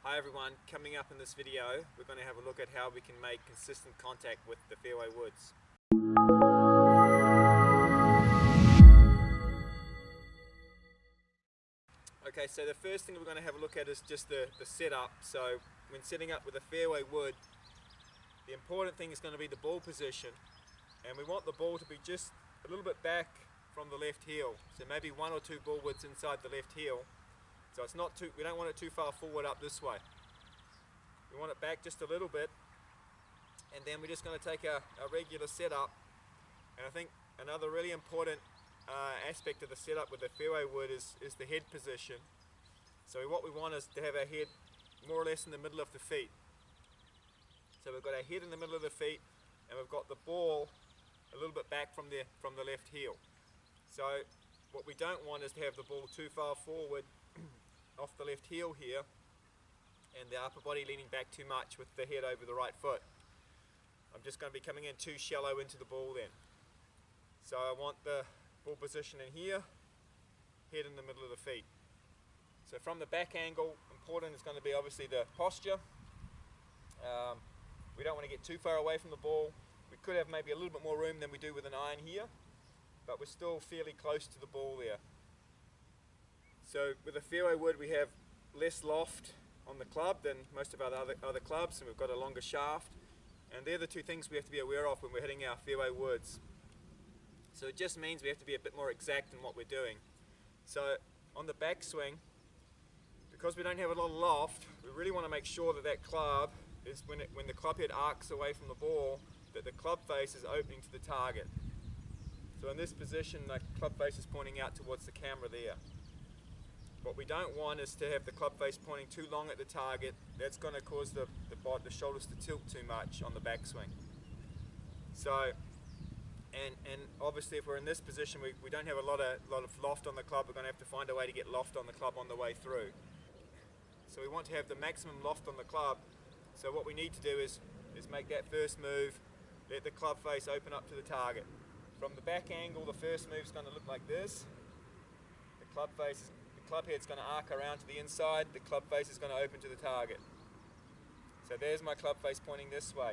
Hi everyone, coming up in this video we're going to have a look at how we can make consistent contact with the Fairway Woods. Okay, so the first thing we're going to have a look at is just the setup. So when setting up with a Fairway Wood, the important thing is going to be the ball position, and we want the ball to be just a little bit back from the left heel, so maybe 1 or 2 ball widths inside the left heel. So it's not too, we don't want it too far forward up this way. We want it back just a little bit, and then we're just going to take a regular setup. And I think another really important aspect of the setup with the Fairway Wood is the head position. So what we want is to have our head more or less in the middle of the feet. So we've got our head in the middle of the feet, and we've got the ball a little bit back from the left heel. So what we don't want is to have the ball too far forward off the left heel here, and the upper body leaning back too much with the head over the right foot. I'm just going to be coming in too shallow into the ball then. So I want the ball position in here, head in the middle of the feet. So from the back angle, important is going to be obviously the posture. We don't want to get too far away from the ball. We could have maybe a little bit more room than we do with an iron here, but we're still fairly close to the ball there. So with a Fairway Wood we have less loft on the club than most of our other clubs, and we've got a longer shaft, and they're the two things we have to be aware of when we're hitting our Fairway Woods. So it just means we have to be a bit more exact in what we're doing. So on the backswing, because we don't have a lot of loft, we really want to make sure that that club is, when the club head arcs away from the ball, that the club face is opening to the target. So in this position the club face is pointing out towards the camera there. What we don't want is to have the club face pointing too long at the target. That's going to cause the shoulders to tilt too much on the backswing. So, and obviously if we're in this position, we don't have a lot of loft on the club. We're going to have to find a way to get loft on the club on the way through. So we want to have the maximum loft on the club. So what we need to do is make that first move, let the club face open up to the target. From the back angle, the first move is going to look like this. The club head's going to arc around to the inside, the club face is going to open to the target. So there's my club face pointing this way.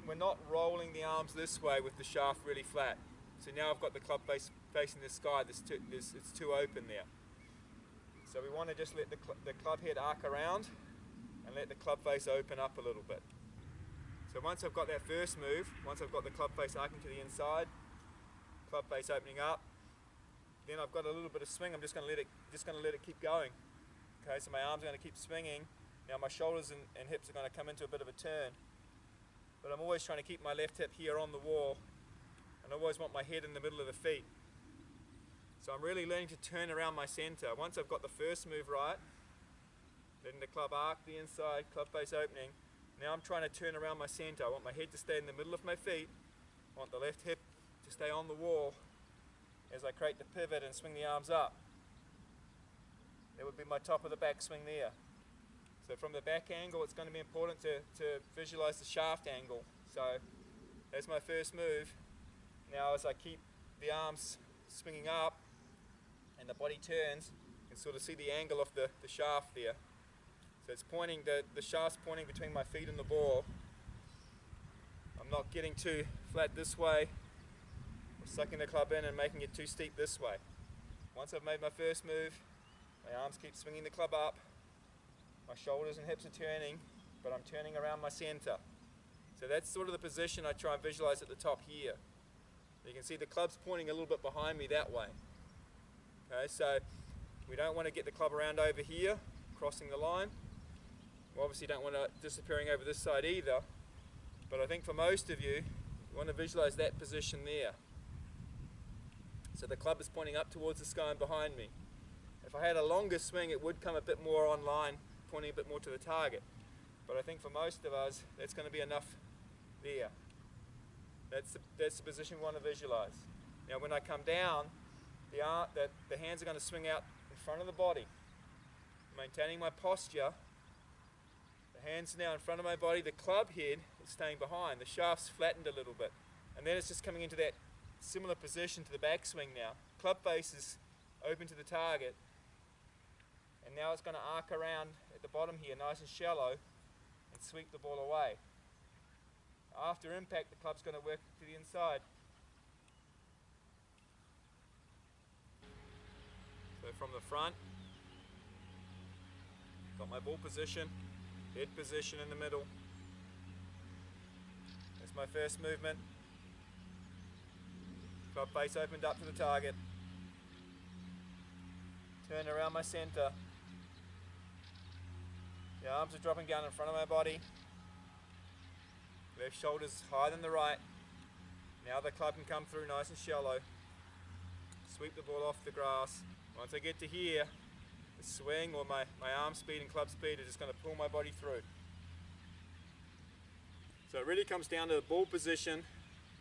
We're not rolling the arms this way with the shaft really flat. So now I've got the club face facing the sky, it's too open there. So we want to just let the club head arc around and let the club face open up a little bit. So once I've got that first move, once I've got the club face arcing to the inside, club face opening up, then I've got a little bit of swing. I'm just going to let it keep going. Okay, so my arms are going to keep swinging. Now my shoulders and hips are going to come into a bit of a turn. But I'm always trying to keep my left hip here on the wall, and I always want my head in the middle of the feet. So I'm really learning to turn around my center. Once I've got the first move right, letting the club arc the inside, club face opening, now I'm trying to turn around my center. I want my head to stay in the middle of my feet. I want the left hip to stay on the wall as I create the pivot and swing the arms up. That would be my top of the backswing there. So from the back angle, it's going to be important to visualize the shaft angle. So that's my first move. Now as I keep the arms swinging up and the body turns, you can sort of see the angle of the shaft there. So it's pointing, the shaft's pointing between my feet and the ball. I'm not getting too flat this way, or sucking the club in and making it too steep this way. Once I've made my first move, my arms keep swinging the club up, my shoulders and hips are turning, but I'm turning around my center. So that's sort of the position I try and visualize at the top here. You can see the club's pointing a little bit behind me that way. Okay, so we don't want to get the club around over here, crossing the line. We obviously don't want it disappearing over this side either, but I think for most of you, you want to visualize that position there. So the club is pointing up towards the sky and behind me. If I had a longer swing, it would come a bit more on line, pointing a bit more to the target. But I think for most of us, that's going to be enough there. That's the position we want to visualize. Now when I come down, the hands are going to swing out in front of the body. Maintaining my posture, the hands now in front of my body, the club head is staying behind, the shaft's flattened a little bit. And then it's just coming into that similar position to the backswing now. Club face is open to the target, and now it's going to arc around at the bottom here, nice and shallow, and sweep the ball away. After impact, the club's going to work to the inside. So from the front, got my ball position, head position in the middle. That's my first movement. Club face opened up to the target. Turn around my center. The arms are dropping down in front of my body. Left shoulder's higher than the right. Now the club can come through nice and shallow. Sweep the ball off the grass. Once I get to here, the swing or my arm speed and club speed are just going to pull my body through. So it really comes down to the ball position,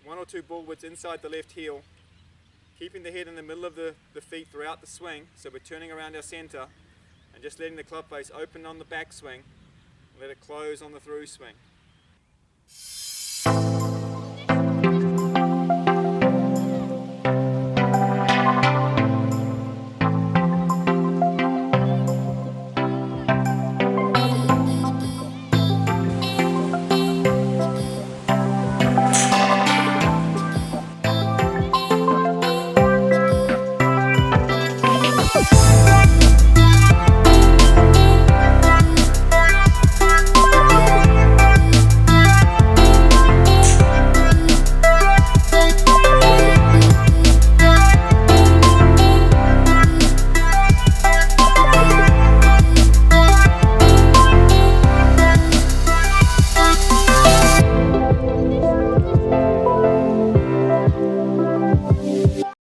1 or 2 ball widths inside the left heel, keeping the head in the middle of the feet throughout the swing, so we're turning around our center, and just letting the club face open on the backswing, and let it close on the through swing.